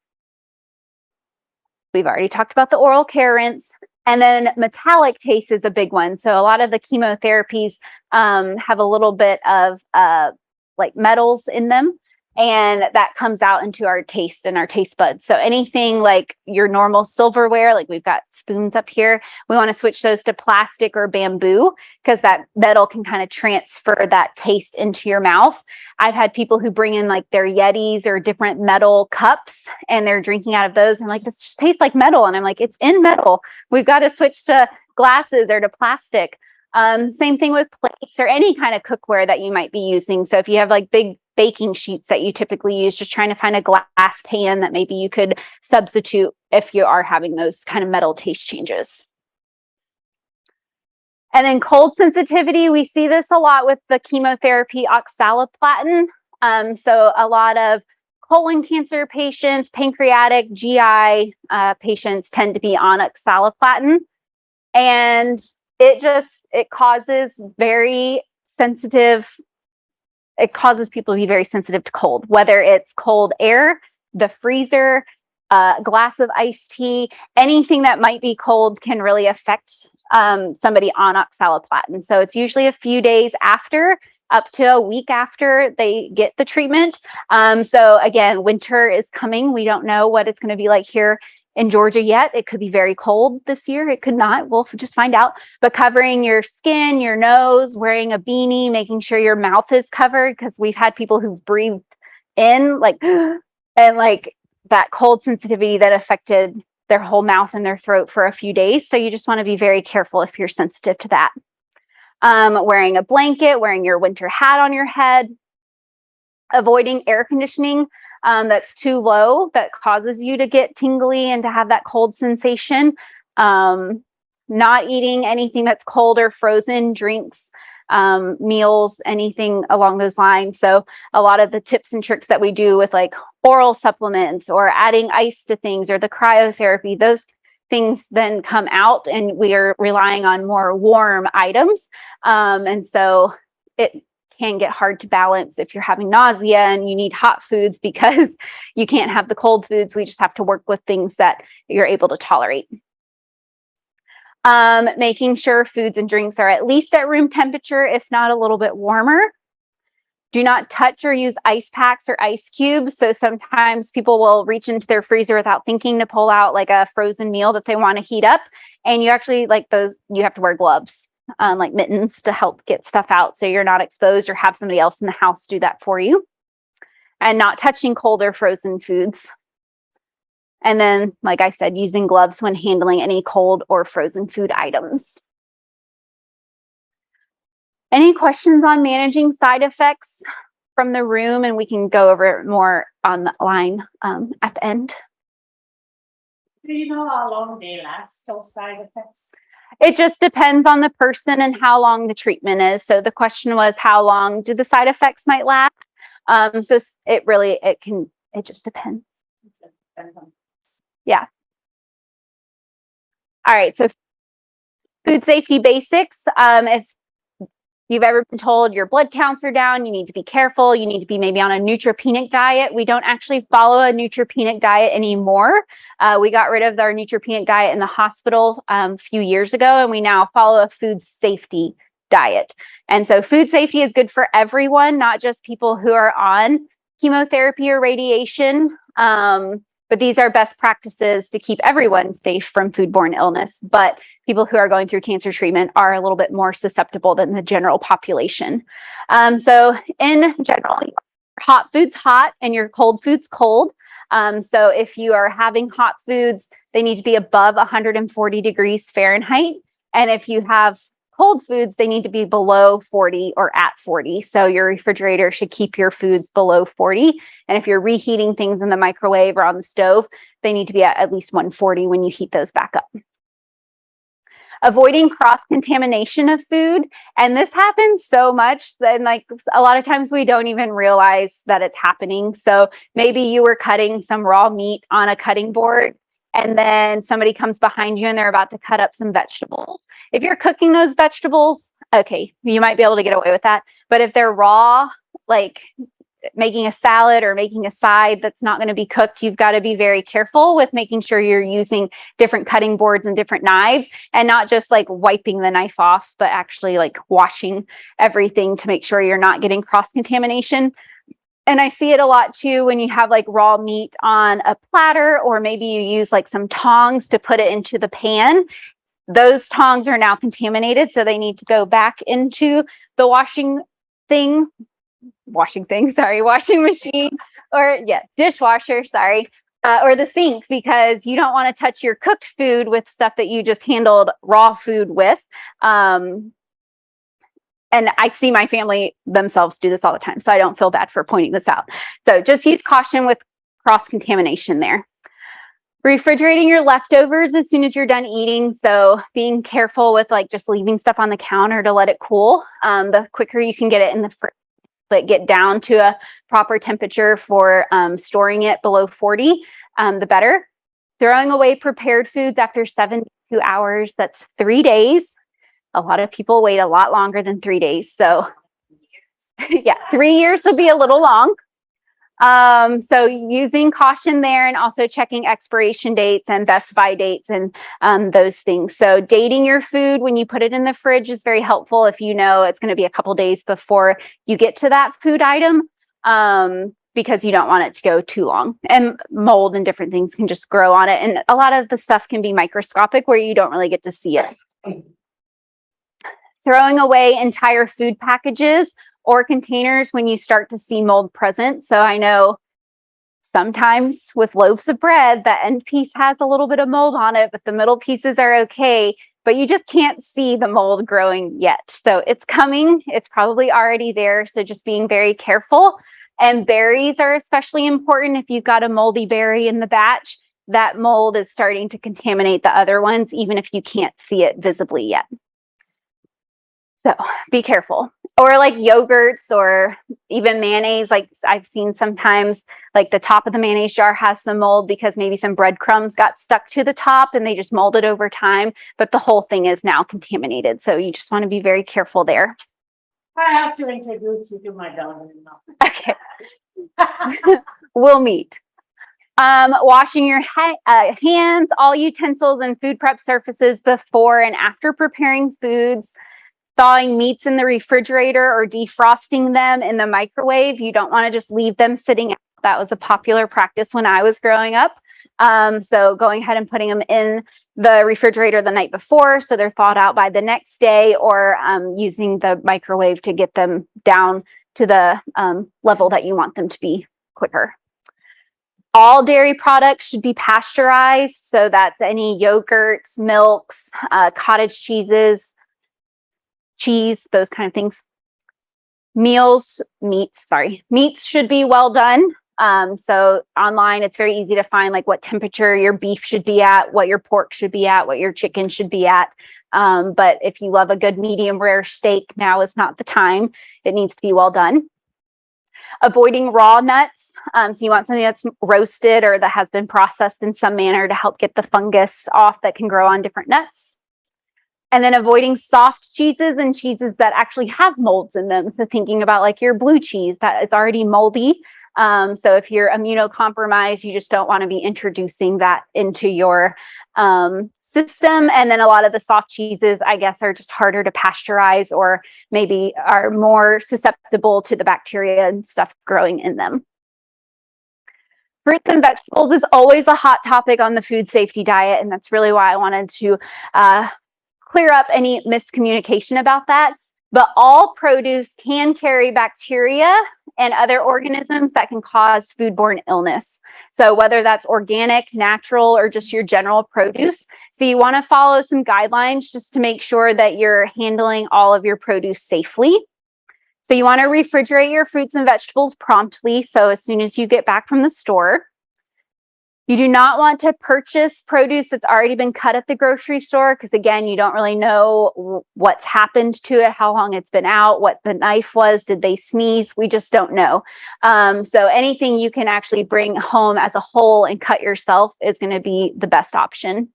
We've already talked about the oral care rinse. And then metallic taste is a big one. So a lot of the chemotherapies have a little bit of like metals in them, and that comes out into our taste and our taste buds. So anything like your normal silverware, like we've got spoons up here, we want to switch those to plastic or bamboo, because that metal can kind of transfer that taste into your mouth. I've had people who bring in like their Yetis or different metal cups, and they're drinking out of those. And I'm like, this just tastes like metal. And I'm like, it's in metal. We've got to switch to glasses or to plastic. Same thing with plates or any kind of cookware that you might be using. So if you have like big baking sheets that you typically use, just trying to find a glass pan that maybe you could substitute if you are having those kind of metal taste changes. And then cold sensitivity, we see this a lot with the chemotherapy oxaliplatin. So a lot of colon cancer patients, pancreatic, GI patients tend to be on oxaliplatin. And it causes people to be very sensitive to cold, whether it's cold air, the freezer, a glass of iced tea, anything that might be cold can really affect somebody on oxaliplatin. So it's usually a few days after, up to a week after they get the treatment. So again, winter is coming. We don't know what it's going to be like here in Georgia yet. It could be very cold this year. It could not. We'll just find out. But covering your skin, your nose, wearing a beanie, making sure your mouth is covered, because we've had people who've breathed in and like that cold sensitivity that affected their whole mouth and their throat for a few days. So you just want to be very careful if you're sensitive to that. Wearing a blanket, wearing your winter hat on your head, avoiding air conditioning that's too low, that causes you to get tingly and to have that cold sensation. Not eating anything that's cold or frozen, drinks, meals, anything along those lines. So a lot of the tips and tricks that we do with like oral supplements or adding ice to things or the cryotherapy, those things then come out, and we are relying on more warm items. And so it can get hard to balance if you're having nausea and you need hot foods, because you can't have the cold foods. We just have to work with things that you're able to tolerate. Making sure foods and drinks are at least at room temperature, if not a little bit warmer. Do not touch or use ice packs or ice cubes. So sometimes people will reach into their freezer without thinking to pull out like a frozen meal that they want to heat up. And you actually, like those, you have to wear gloves, like mittens, to help get stuff out so you're not exposed, or have somebody else in the house do that for you. And not touching cold or frozen foods. And then, like I said, using gloves when handling any cold or frozen food items. Any questions on managing side effects from the room? And we can go over it more on the line at the end. Do you know how long they last, those side effects? It just depends on the person and how long the treatment is. So the question was, how long do the side effects might last? So it just depends. Yeah. All right. So food safety basics. If you've ever been told your blood counts are down, you need to be careful. You need to be maybe on a neutropenic diet. We don't actually follow a neutropenic diet anymore. We got rid of our neutropenic diet in the hospital a few years ago, and we now follow a food safety diet. And so food safety is good for everyone, not just people who are on chemotherapy or radiation. But these are best practices to keep everyone safe from foodborne illness. But people who are going through cancer treatment are a little bit more susceptible than the general population. So in general, hot foods hot and your cold foods cold. So if you are having hot foods, they need to be above 140 degrees Fahrenheit. And if you have cold foods, they need to be below 40 or at 40. So your refrigerator should keep your foods below 40. And if you're reheating things in the microwave or on the stove, they need to be at least 140 when you heat those back up. Avoiding cross-contamination of food. And this happens so much that, like, a lot of times we don't even realize that it's happening. So maybe you were cutting some raw meat on a cutting board, and then somebody comes behind you and they're about to cut up some vegetables. If you're cooking those vegetables, okay, you might be able to get away with that. But if they're raw, like making a salad or making a side that's not going to be cooked, you've got to be very careful with making sure you're using different cutting boards and different knives, and not just like wiping the knife off, but actually like washing everything to make sure you're not getting cross-contamination. And I see it a lot too when you have like raw meat on a platter, or maybe you use like some tongs to put it into the pan. Those tongs are now contaminated, so they need to go back into the washing machine, or dishwasher, or the sink, because you don't want to touch your cooked food with stuff that you just handled raw food with. And I see my family themselves do this all the time, so I don't feel bad for pointing this out. So just use caution with cross-contamination there. Refrigerating your leftovers as soon as you're done eating. So being careful with like just leaving stuff on the counter to let it cool. The quicker you can get it in the fridge, but get down to a proper temperature for storing it below 40, the better. Throwing away prepared foods after 72 hours, that's 3 days. A lot of people wait a lot longer than 3 days. So yeah, 3 years would be a little long. So using caution there, and also checking expiration dates and best by dates and those things. So dating your food when you put it in the fridge is very helpful if you know it's going to be a couple days before you get to that food item, because you don't want it to go too long. And mold and different things can just grow on it. And a lot of the stuff can be microscopic where you don't really get to see it. Throwing away entire food packages or containers when you start to see mold present. So I know sometimes with loaves of bread, the end piece has a little bit of mold on it, but the middle pieces are okay, but you just can't see the mold growing yet. So it's coming, it's probably already there. So just being very careful. And berries are especially important. If you've got a moldy berry in the batch, that mold is starting to contaminate the other ones, even if you can't see it visibly yet. So be careful. Or like yogurts or even mayonnaise. Like I've seen sometimes like the top of the mayonnaise jar has some mold because maybe some breadcrumbs got stuck to the top and they just molded over time, but the whole thing is now contaminated. So you just want to be very careful there. I have to introduce you to my daughter-in-law. Okay. We'll meet. Washing your hands, all utensils and food prep surfaces before and after preparing foods. Thawing meats in the refrigerator or defrosting them in the microwave. You don't want to just leave them sitting out. That was a popular practice when I was growing up. So going ahead and putting them in the refrigerator the night before so they're thawed out by the next day, or using the microwave to get them down to the level that you want them to be quicker. All dairy products should be pasteurized. So that's any yogurts, milks, cottage cheeses, cheese, those kind of things. Meats should be well done. So online, it's very easy to find like what temperature your beef should be at, what your pork should be at, what your chicken should be at. But if you love a good medium rare steak, now is not the time. It needs to be well done. Avoiding raw nuts. So you want something that's roasted or that has been processed in some manner to help get the fungus off that can grow on different nuts. And then avoiding soft cheeses and cheeses that actually have molds in them. So thinking about like your blue cheese that is already moldy. So if you're immunocompromised, you just don't want to be introducing that into your system. And then a lot of the soft cheeses, I guess, are just harder to pasteurize or maybe are more susceptible to the bacteria and stuff growing in them. Fruits and vegetables is always a hot topic on the food safety diet. And that's really why I wanted to clear up any miscommunication about that. But all produce can carry bacteria and other organisms that can cause foodborne illness. So whether that's organic, natural, or just your general produce. So you want to follow some guidelines just to make sure that you're handling all of your produce safely. So you want to refrigerate your fruits and vegetables promptly. So as soon as you get back from the store. You do not want to purchase produce that's already been cut at the grocery store because, again, you don't really know what's happened to it, how long it's been out, what the knife was, did they sneeze? We just don't know. So anything you can actually bring home as a whole and cut yourself is going to be the best option.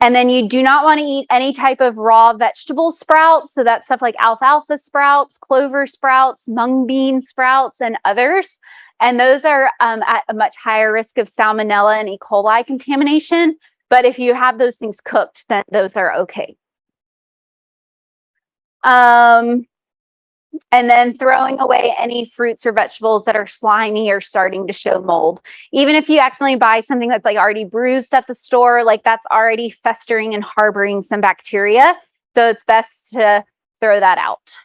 And then you do not want to eat any type of raw vegetable sprouts. So that's stuff like alfalfa sprouts, clover sprouts, mung bean sprouts, and others. And those are at a much higher risk of salmonella and E. coli contamination. But if you have those things cooked, then those are okay. And then throwing away any fruits or vegetables that are slimy or starting to show mold. Even if you accidentally buy something that's like already bruised at the store, like that's already festering and harboring some bacteria. So it's best to throw that out.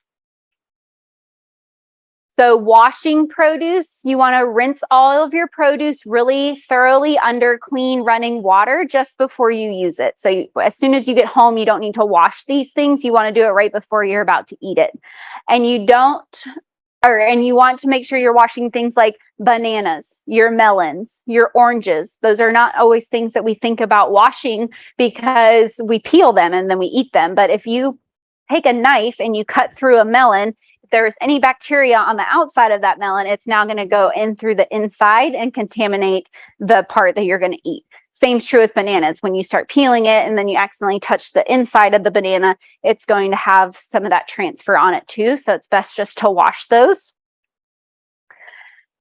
So washing produce, you want to rinse all of your produce really thoroughly under clean running water just before you use it. So as soon as you get home, you don't need to wash these things. You want to do it right before you're about to eat it. And you want to make sure you're washing things like bananas, your melons, your oranges. Those are not always things that we think about washing because we peel them and then we eat them. But if you take a knife and you cut through a melon, there's any bacteria on the outside of that melon, it's now going to go in through the inside and contaminate the part that you're going to eat. Same's true with bananas. When you start peeling it and then you accidentally touch the inside of the banana, it's going to have some of that transfer on it too. So it's best just to wash those.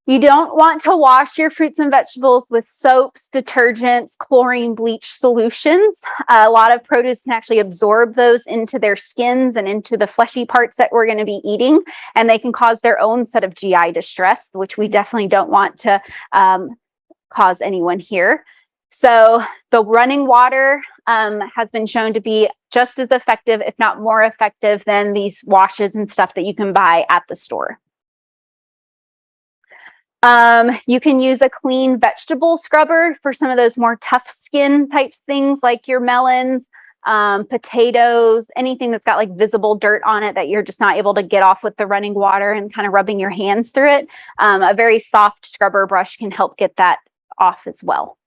You don't want to wash your fruits and vegetables with soaps, detergents, chlorine, bleach solutions. A lot of produce can actually absorb those into their skins and into the fleshy parts that we're going to be eating, and they can cause their own set of GI distress, which we definitely don't want to cause anyone here. So the running water has been shown to be just as effective, if not more effective, than these washes and stuff that you can buy at the store. You can use a clean vegetable scrubber for some of those more tough skin types things like your melons, potatoes, anything that's got like visible dirt on it that you're just not able to get off with the running water and kind of rubbing your hands through it. A very soft scrubber brush can help get that off as well.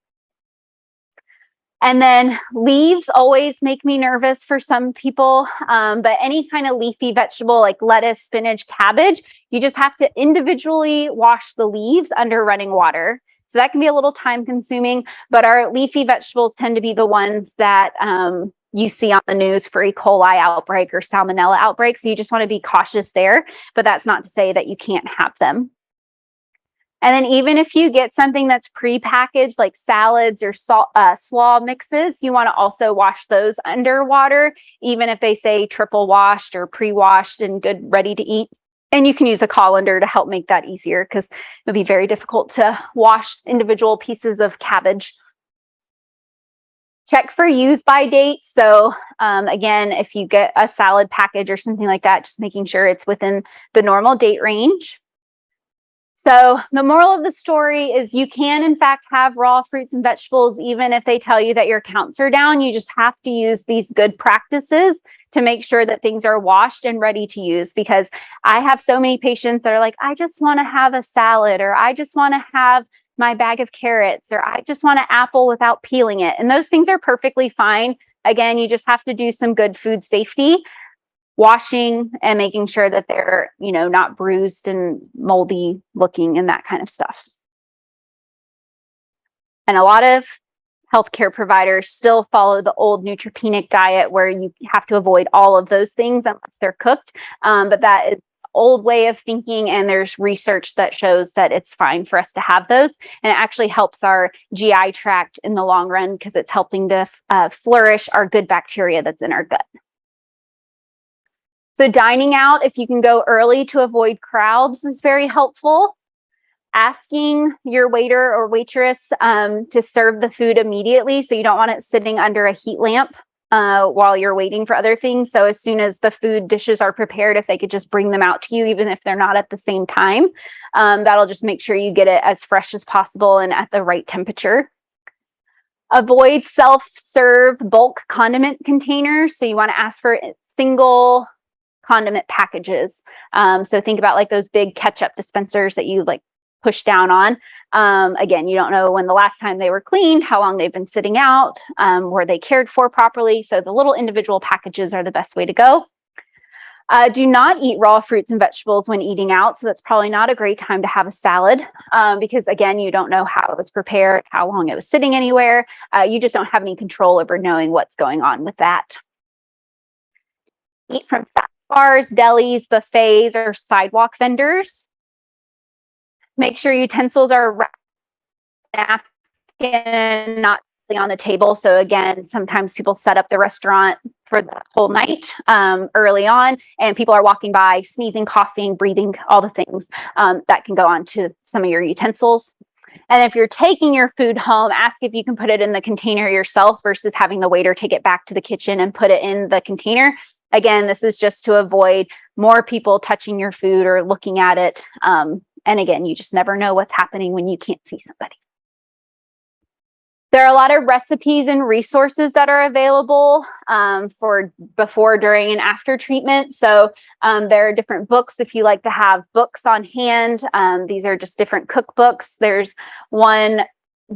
And then leaves always make me nervous for some people, but any kind of leafy vegetable like lettuce, spinach, cabbage, you just have to individually wash the leaves under running water. So that can be a little time consuming, but our leafy vegetables tend to be the ones that you see on the news for E. coli outbreak or salmonella outbreak. So you just want to be cautious there, but that's not to say that you can't have them. And then even if you get something that's pre-packaged, like salads or slaw mixes, you want to also wash those under water, even if they say triple washed or pre-washed and good, ready to eat. And you can use a colander to help make that easier, because it would be very difficult to wash individual pieces of cabbage. Check for use by date. So again, if you get a salad package or something like that, just making sure it's within the normal date range. So the moral of the story is you can, in fact, have raw fruits and vegetables, even if they tell you that your counts are down. You just have to use these good practices to make sure that things are washed and ready to use. Because I have so many patients that are like, I just want to have a salad, or I just want to have my bag of carrots, or I just want an apple without peeling it. And those things are perfectly fine. Again, you just have to do some good food safety washing and making sure that they're, not bruised and moldy looking and that kind of stuff. And a lot of healthcare providers still follow the old neutropenic diet, where you have to avoid all of those things unless they're cooked. But that is an old way of thinking, and there's research that shows that it's fine for us to have those. And it actually helps our GI tract in the long run, because it's helping to flourish our good bacteria that's in our gut. So dining out, if you can go early to avoid crowds, is very helpful. Asking your waiter or waitress to serve the food immediately. So you don't want it sitting under a heat lamp while you're waiting for other things. So as soon as the food dishes are prepared, if they could just bring them out to you, even if they're not at the same time, that'll just make sure you get it as fresh as possible and at the right temperature. Avoid self-serve bulk condiment containers. So you want to ask for single condiment packages. So think about like those big ketchup dispensers that you like push down on. Again, you don't know when the last time they were cleaned, how long they've been sitting out, were they cared for properly. So the little individual packages are the best way to go. Do not eat raw fruits and vegetables when eating out. So that's probably not a great time to have a salad, because again, you don't know how it was prepared, how long it was sitting anywhere. You just don't have any control over knowing what's going on with that. Eat from bars, delis, buffets, or sidewalk vendors. Make sure utensils are wrapped in a napkin and not on the table. So again, sometimes people set up the restaurant for the whole night early on, and people are walking by, sneezing, coughing, breathing, all the things that can go on to some of your utensils. And if you're taking your food home, ask if you can put it in the container yourself versus having the waiter take it back to the kitchen and put it in the container. Again, this is just to avoid more people touching your food or looking at it. And again, you just never know what's happening when you can't see somebody. There are a lot of recipes and resources that are available for before, during, and after treatment. So there are different books if you like to have books on hand. These are just different cookbooks. There's one,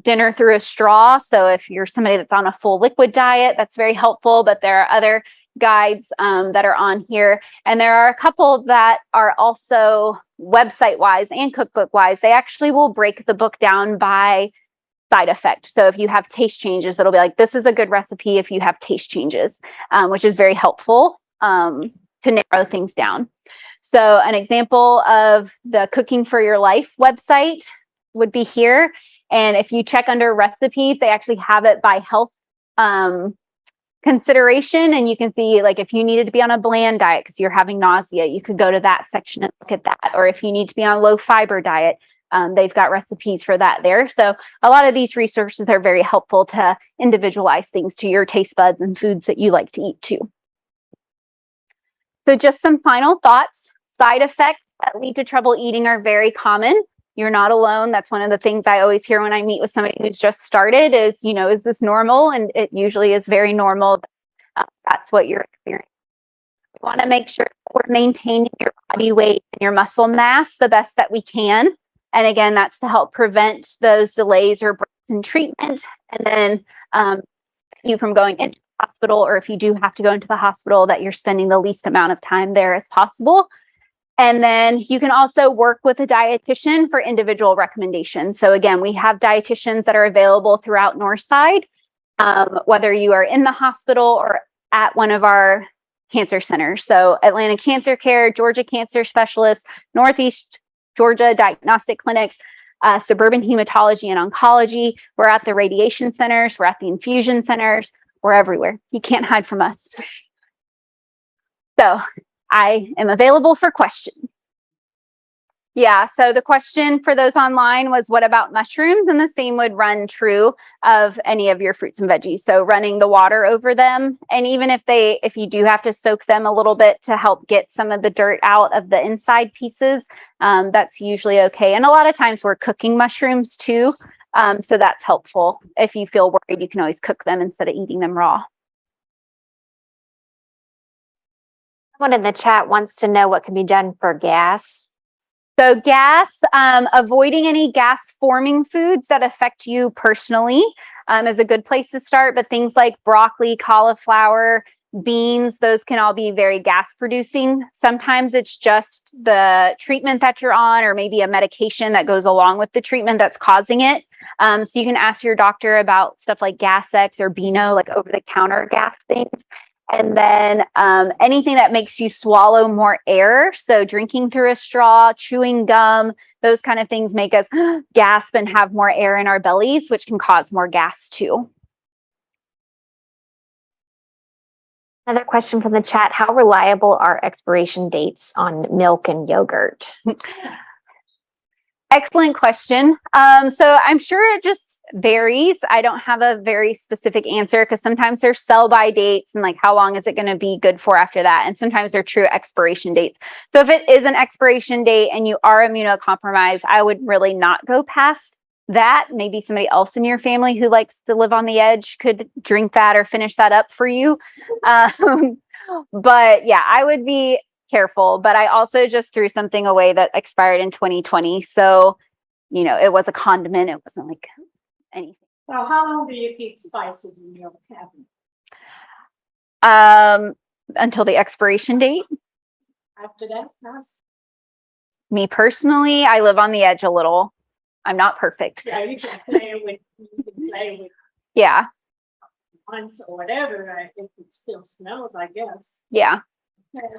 Dinner Through a Straw. So if you're somebody that's on a full liquid diet, that's very helpful. But there are other guides that are on here. And there are a couple that are also website-wise and cookbook-wise. They actually will break the book down by side effect. So if you have taste changes, it'll be like, this is a good recipe if you have taste changes, which is very helpful to narrow things down. So an example of the Cooking for Your Life website would be here. And if you check under recipes, they actually have it by health consideration. And you can see, like, if you needed to be on a bland diet because you're having nausea, you could go to that section and look at that. Or if you need to be on a low fiber diet, they've got recipes for that there. So a lot of these resources are very helpful to individualize things to your taste buds and foods that you like to eat too. So just some final thoughts. Side effects that lead to trouble eating are very common. You're not alone. That's one of the things I always hear when I meet with somebody who's just started is, is this normal? And it usually is very normal. That's what you're experiencing. We want to make sure we're maintaining your body weight and your muscle mass the best that we can. And again, that's to help prevent those delays or breaks in treatment. And then you from going into the hospital, or if you do have to go into the hospital, that you're spending the least amount of time there as possible. And then you can also work with a dietitian for individual recommendations. So again, we have dietitians that are available throughout Northside, whether you are in the hospital or at one of our cancer centers. So Atlanta Cancer Care, Georgia Cancer Specialist, Northeast Georgia Diagnostic Clinics. suburban hematology and oncology. We're at the radiation centers. We're at the infusion centers. We're everywhere. You can't hide from us. So I am available for questions. Yeah, so the question for those online was, what about mushrooms? And the same would run true of any of your fruits and veggies. So running the water over them. And even if you do have to soak them a little bit to help get some of the dirt out of the inside pieces, that's usually okay. And a lot of times we're cooking mushrooms too. So that's helpful. If you feel worried, you can always cook them instead of eating them raw. Someone in the chat wants to know what can be done for gas. So gas, avoiding any gas forming foods that affect you personally is a good place to start. But things like broccoli, cauliflower, beans, those can all be very gas producing. Sometimes it's just the treatment that you're on, or maybe a medication that goes along with the treatment that's causing it. So you can ask your doctor about stuff like Gas-X or Beano, like over the counter gas things. And then anything that makes you swallow more air. So drinking through a straw, chewing gum, those kind of things make us gasp and have more air in our bellies, which can cause more gas too. Another question from the chat: how reliable are expiration dates on milk and yogurt? Excellent question. So I'm sure it just varies. I don't have a very specific answer because sometimes there's sell-by dates and like how long is it going to be good for after that? And sometimes they're true expiration dates. So if it is an expiration date and you are immunocompromised, I would really not go past that. Maybe somebody else in your family who likes to live on the edge could drink that or finish that up for you. But yeah, I would be careful. But I also just threw something away that expired in 2020. So, you know, it was a condiment. It wasn't like anything. So how long do you keep spices in your cabinet? Until the expiration date. After that, yes. Me personally, I live on the edge a little. I'm not perfect. Yeah, you can play with Yeah. once or whatever, if it still smells, I guess. Yeah.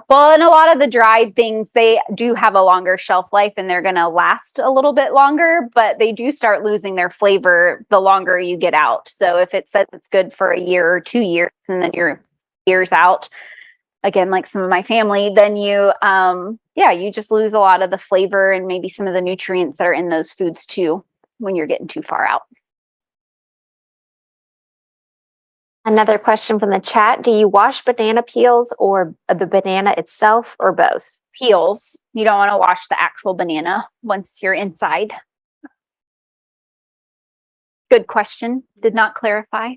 Well, and a lot of the dried things, they do have a longer shelf life and they're going to last a little bit longer, but they do start losing their flavor the longer you get out. So if it says it's good for a year or 2 years and then you're years out, again, like some of my family, then you, you just lose a lot of the flavor and maybe some of the nutrients that are in those foods too when you're getting too far out. Another question from the chat: do you wash banana peels or the banana itself, or both? Peels. You don't want to wash the actual banana once you're inside. Good question. Did not clarify.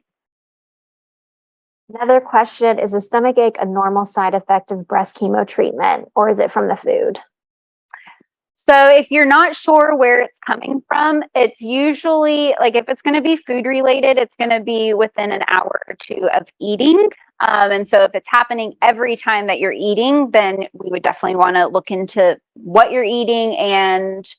Another question: is a stomachache a normal side effect of breast chemo treatment, or is it from the food? So if you're not sure where it's coming from, it's usually like if it's going to be food related, it's going to be within an hour or two of eating. And so if it's happening every time that you're eating, then we would definitely want to look into what you're eating and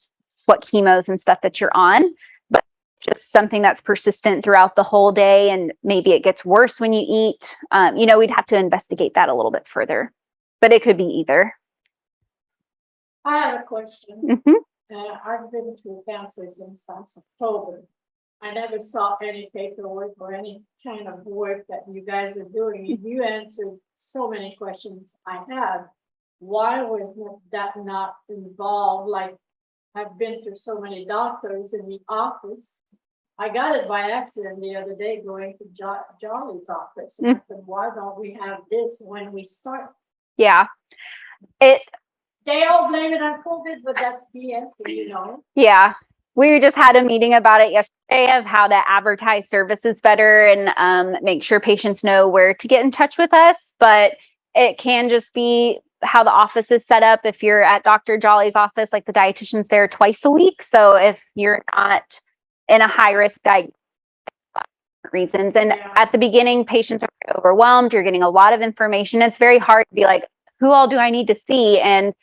what chemos and stuff that you're on. But just something that's persistent throughout the whole day and maybe it gets worse when you eat, we'd have to investigate that a little bit further. But it could be either. I have a question. Mm-hmm. I've been through cancer since last October. I never saw any paperwork or any kind of work that you guys are doing. You answered so many questions I had. Why was that not involved? Like, I've been through so many doctors in the office. I got it by accident the other day going to Jolly's office. And I said, why don't we have this when we start? Yeah. They all blame it on COVID, but that's BS, you know. Yeah. We just had a meeting about it yesterday of how to advertise services better and make sure patients know where to get in touch with us. But it can just be how the office is set up. If you're at Dr. Jolly's office, like the dietitian's there twice a week. So if you're not in a high risk reasons, and at the beginning, patients are overwhelmed. You're getting a lot of information. It's very hard to be like, who all do I need to see? And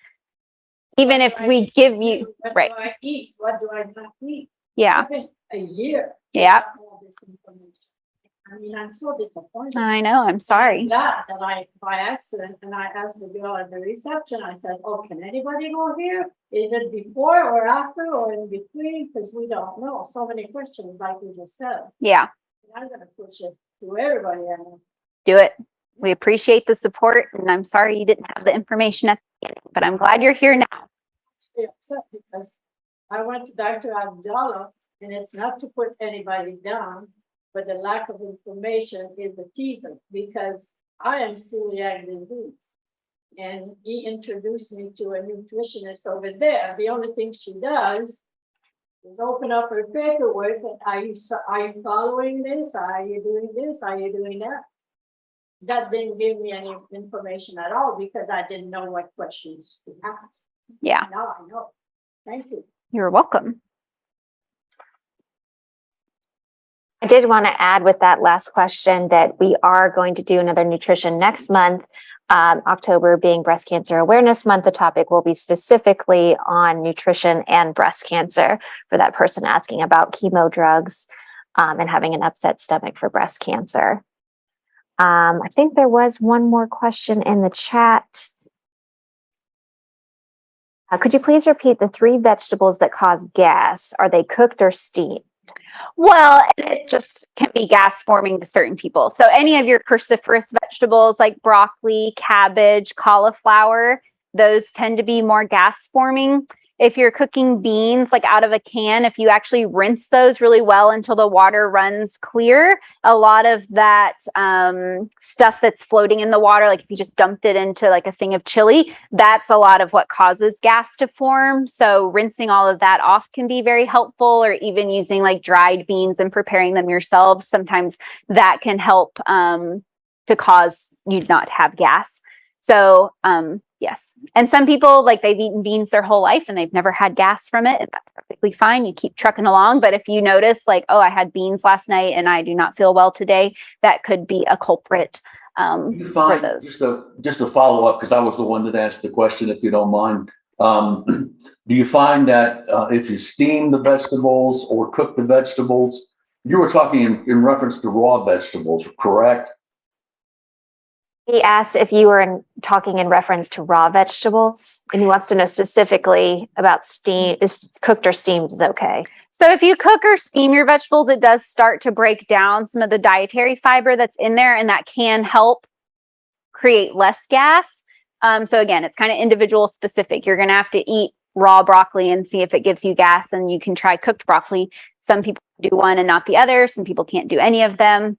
even if we give you, right. What do I eat? What do I not eat? Yeah. A year. Yeah. I mean, I'm so disappointed. I know, I'm sorry. That I, by accident, and I asked the girl at the reception, I said, oh, can anybody go here? Is it before or after or in between? Because we don't know. So many questions, like you just said. Yeah, I'm gonna push it to everybody. I know. do it. We appreciate the support, and I'm sorry you didn't have the information at the beginning, but I'm glad you're here now. I'm upset because I went to Dr. Abdallah, and it's not to put anybody down, but the lack of information is the teaser, because I am celiac disease. And he introduced me to a nutritionist over there. The only thing she does is open up her paperwork and are you following this? Are you doing this? Are you doing that? That didn't give me any information at all because I didn't know what questions to ask. Yeah, Now I know. Thank you. you're welcome. I did want to add with that last question that we are going to do another nutrition next month. October being Breast Cancer Awareness Month, the topic will be specifically on nutrition and breast cancer for that person asking about chemo drugs and having an upset stomach for breast cancer. I think there was one more question in the chat. Could you please repeat the 3 vegetables that cause gas? Are they cooked or steamed? Well, it just can be gas forming to certain people. So any of your cruciferous vegetables like broccoli, cabbage, cauliflower, those tend to be more gas forming. If you're cooking beans like out of a can, if you actually rinse those really well until the water runs clear, a lot of that stuff that's floating in the water, like if you just dumped it into like a thing of chili, that's a lot of what causes gas to form. So rinsing all of that off can be very helpful, or even using like dried beans and preparing them yourselves. Sometimes that can help to cause you not have gas. So yes. And some people, like, they've eaten beans their whole life and they've never had gas from it. And that's perfectly fine. You keep trucking along. But if you notice, like, oh, I had beans last night and I do not feel well today, that could be a culprit for those. Just a follow up, because I was the one that asked the question, if you don't mind. Do you find that if you steam the vegetables or cook the vegetables, you were talking in reference to raw vegetables, correct? He asked if you were talking in reference to raw vegetables, and he wants to know specifically about steam. Is cooked or steamed is okay? So if you cook or steam your vegetables, it does start to break down some of the dietary fiber that's in there, and that can help create less gas. So again, it's kind of individual specific. You're going to have to eat raw broccoli and see if it gives you gas, and you can try cooked broccoli. Some people do one and not the other. Some people can't do any of them.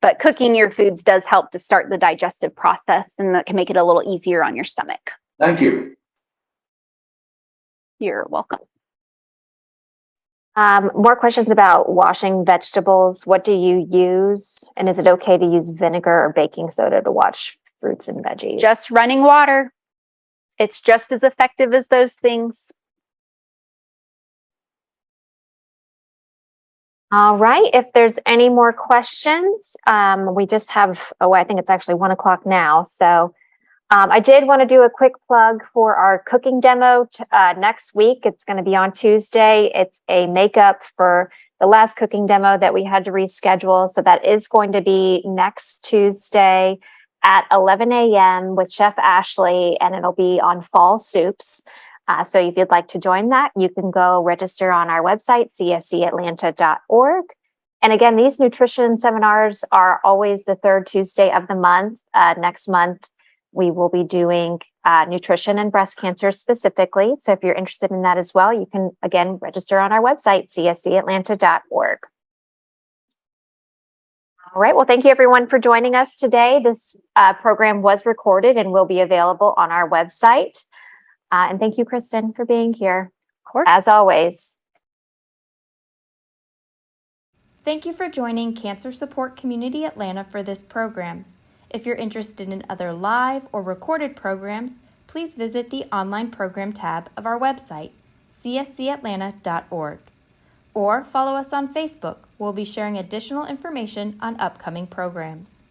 But cooking your foods does help to start the digestive process, and that can make it a little easier on your stomach. Thank you. You're welcome. More questions about washing vegetables. What do you use? And is it okay to use vinegar or baking soda to wash fruits and veggies? Just running water. It's just as effective as those things. All right. If there's any more questions, we just have, I think it's actually 1 o'clock now. So I did want to do a quick plug for our cooking demo next week. It's going to be on Tuesday. It's a makeup for the last cooking demo that we had to reschedule. So that is going to be next Tuesday at 11 a.m. with Chef Ashley, and it'll be on fall soups. So if you'd like to join that, you can go register on our website, cscatlanta.org. And again, these nutrition seminars are always the 3rd Tuesday of the month. Next month, we will be doing nutrition and breast cancer specifically. So if you're interested in that as well, you can, again, register on our website, cscatlanta.org. All right. Well, thank you, everyone, for joining us today. This program was recorded and will be available on our website. And thank you, Kristin, for being here. Of course. As always. Thank you for joining Cancer Support Community Atlanta for this program. If you're interested in other live or recorded programs, please visit the online program tab of our website, cscatlanta.org. Or follow us on Facebook. We'll be sharing additional information on upcoming programs.